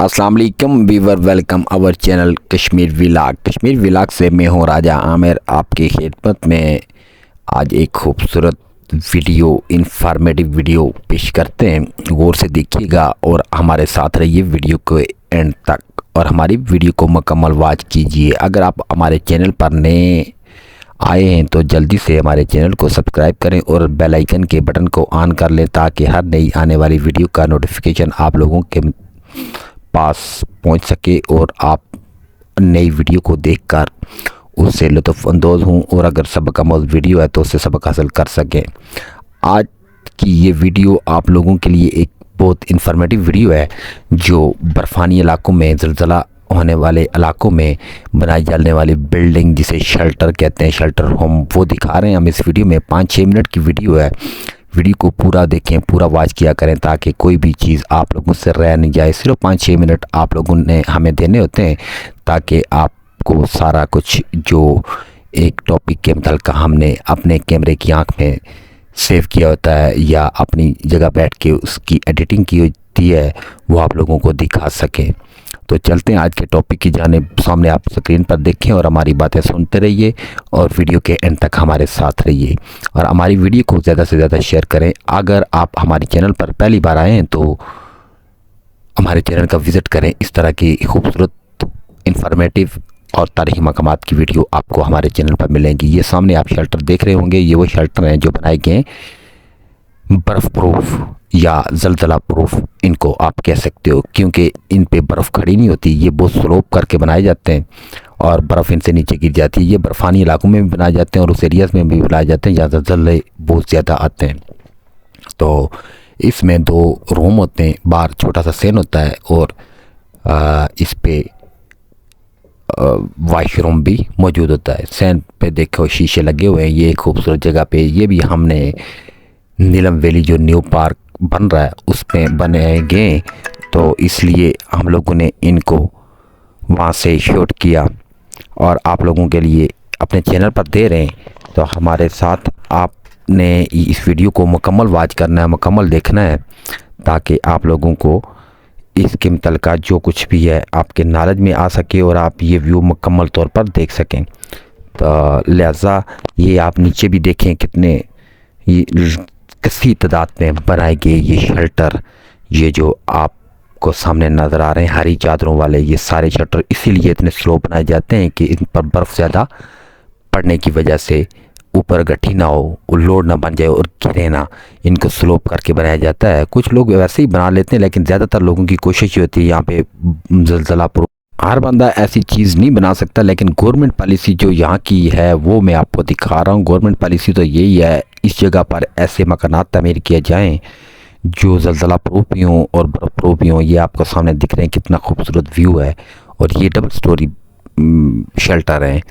अस्सलाम वालेकुम viewer, welcome our channel Kashmir vlog से मैं हूँ राजा आमिर आपकी खिदमत में। आज एक खूबसूरत वीडियो, इंफॉर्मेटिव वीडियो पेश करते हैं। गौर से देखिएगा और हमारे साथ रहिए वीडियो के एंड तक, और हमारी वीडियो को मुकम्मल वॉच कीजिए। अगर आप हमारे चैनल पर नए आए हैं तो जल्दी से हमारे चैनल को सब्सक्राइब करें और बेल आइकन के बटन को ऑन कर लें, ताकि हर नई आने वाली वीडियो का नोटिफिकेशन आप लोगों के पास पहुंच सके और आप नई वीडियो को देखकर उससे लुत्फ़ अंदोज़ हों, और अगर सबक आमोज़ वीडियो है तो उससे सबक हासिल कर सकें। आज की ये वीडियो आप लोगों के लिए एक बहुत इंफॉर्मेटिव वीडियो है, जो बर्फ़ानी इलाकों में, ज़लज़ला होने वाले इलाकों में बनाई जाने वाली बिल्डिंग, जिसे शेल्टर कहते हैं, शेल्टर होम, वो दिखा रहे हैं हम इस वीडियो में। 5-6 मिनट की वीडियो है। वीडियो को पूरा देखें, पूरा वॉच किया करें, ताकि कोई भी चीज़ आप लोगों से रह नहीं जाए। सिर्फ 5-6 मिनट आप लोगों ने हमें देने होते हैं, ताकि आपको सारा कुछ जो एक टॉपिक के मतलब हमने अपने कैमरे की आंख में सेव किया होता है या अपनी जगह बैठ के उसकी एडिटिंग की होती है, वो आप लोगों को दिखा सकें। तो चलते हैं आज के टॉपिक की जानिब। सामने आप स्क्रीन पर देखें और हमारी बातें सुनते रहिए, और वीडियो के एंड तक हमारे साथ रहिए, और हमारी वीडियो को ज़्यादा से ज़्यादा शेयर करें। अगर आप हमारे चैनल पर पहली बार आए हैं तो हमारे चैनल का विज़िट करें। इस तरह की खूबसूरत, इंफॉर्मेटिव और तारीख़ी मकामात की वीडियो आपको हमारे चैनल पर मिलेंगी। ये सामने आप शेल्टर देख रहे होंगे, ये वो शेल्टर हैं जो बनाए गए बर्फ़ प्रूफ या ज़लज़ला प्रूफ, इनको आप कह सकते हो, क्योंकि इन पे बर्फ़ खड़ी नहीं होती। ये बहुत स्लोप करके बनाए जाते हैं और बर्फ़ इनसे नीचे गिर जाती है। ये बर्फ़ानी इलाकों में भी बनाए जाते हैं और उस एरियाज़ में भी बनाए जाते हैं जहाँ ज़लज़ले बहुत ज़्यादा आते हैं। तो इसमें 2 रूम होते हैं, बाहर छोटा सा सेन होता है, और इस पे वॉशरूम भी मौजूद होता है। सेन पे देखो शीशे लगे हुए हैं। ये खूबसूरत जगह पे, ये भी हमने नीलम वैली जो न्यू पार्क बन रहा है उसमें बनाए गए, तो इसलिए हम लोगों ने इनको वहाँ से शूट किया और आप लोगों के लिए अपने चैनल पर दे रहे हैं। तो हमारे साथ आपने इस वीडियो को मुकम्मल वॉच करना है, मुकम्मल देखना है, ताकि आप लोगों को इसके मुतल्लिक़ जो कुछ भी है आपके नॉलेज में आ सके और आप ये व्यू मुकम्मल तौर पर देख सकें। तो लिहाजा ये आप नीचे भी देखें कितने किसी तादाद में बनाए गए ये शेल्टर, ये जो आपको सामने नज़र आ रहे हैं हरी चादरों वाले, ये सारे शेल्टर इसीलिए इतने स्लो बनाए जाते हैं कि इन पर बर्फ़ ज़्यादा पड़ने की वजह से ऊपर गट्ठी ना हो, लोड ना बन जाए और गिरे ना। इनको स्लोप करके बनाया जाता है। कुछ लोग वैसे ही बना लेते हैं, लेकिन ज़्यादातर लोगों की कोशिश ये होती है यहाँ पे ज़लज़ला प्रूफ। हर बंदा ऐसी चीज़ नहीं बना सकता, लेकिन गवर्नमेंट पॉलिसी जो यहाँ की है वो मैं आपको दिखा रहा हूँ। गवर्नमेंट पॉलिसी तो यही है, इस जगह पर ऐसे मकानात तामीर किए जाएं जो ज़लज़ला प्रूफ भी हों और बर्फ़ प्रूफ भी हों। ये आपको सामने दिख रहे हैं, कितना खूबसूरत व्यू है। और ये डबल स्टोरी शेल्टर है।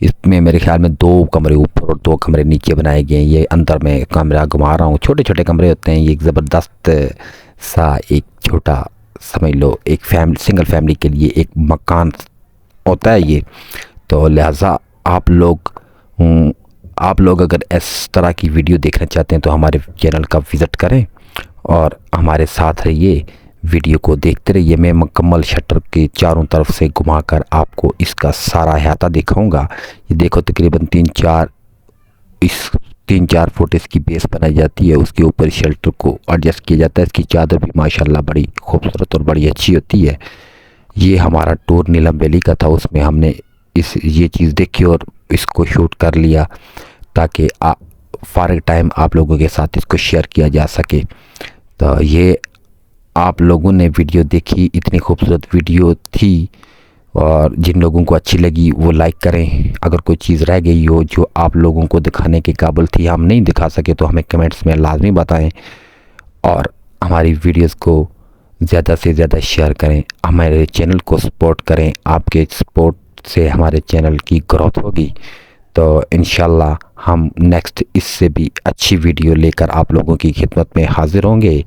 इसमें मेरे ख्याल में 2 कमरे ऊपर और 2 कमरे नीचे बनाए गए हैं। ये अंदर में कमरा घुमा रहा हूँ, छोटे छोटे कमरे होते हैं। ये एक ज़बरदस्त सा, एक छोटा समझ लो, एक सिंगल फैमिली के लिए एक मकान होता है ये। तो लिहाजा आप लोग अगर इस तरह की वीडियो देखना चाहते हैं तो हमारे चैनल का विज़िट करें और हमारे साथ रहिए, वीडियो को देखते रहिए। मैं मुकम्मल शटर के चारों तरफ से घुमाकर आपको इसका सारा अहाता दिखाऊंगा। ये देखो तकरीबन 3-4 फुट इसकी बेस बनाई जाती है, उसके ऊपर शेल्टर को एडजस्ट किया जाता है। इसकी चादर भी माशाल्लाह बड़ी खूबसूरत और बड़ी अच्छी होती है। ये हमारा टूर नीलम वैली का था, उसमें हमने ये चीज़ देखी और इसको शूट कर लिया, ताकि फारग टाइम आप लोगों के साथ इसको शेयर किया जा सके। तो ये आप लोगों ने वीडियो देखी, इतनी खूबसूरत वीडियो थी, और जिन लोगों को अच्छी लगी वो लाइक करें। अगर कोई चीज़ रह गई हो जो आप लोगों को दिखाने के काबिल थी, हम नहीं दिखा सके, तो हमें कमेंट्स में लाजमी बताएं, और हमारी वीडियोस को ज़्यादा से ज़्यादा शेयर करें, हमारे चैनल को सपोर्ट करें। आपके सपोर्ट से हमारे चैनल की ग्रोथ होगी। तो इंशाल्लाह हम नेक्स्ट इससे भी अच्छी वीडियो लेकर आप लोगों की खिदमत में हाज़िर होंगे।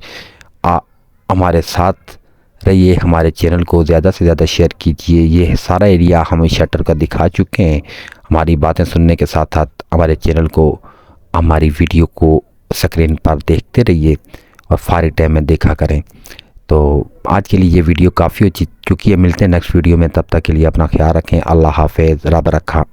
हमारे साथ रहिए, हमारे चैनल को ज़्यादा से ज़्यादा शेयर कीजिए। ये सारा एरिया हम शटर का दिखा चुके हैं। हमारी बातें सुनने के साथ साथ हमारे चैनल को, हमारी वीडियो को स्क्रीन पर देखते रहिए और फारिग टाइम में देखा करें। तो आज के लिए ये वीडियो काफ़ी हो चुकी है। मिलते हैं नेक्स्ट वीडियो में, तब तक के लिए अपना ख्याल रखें। अल्लाह हाफ़िज़, रब रखा।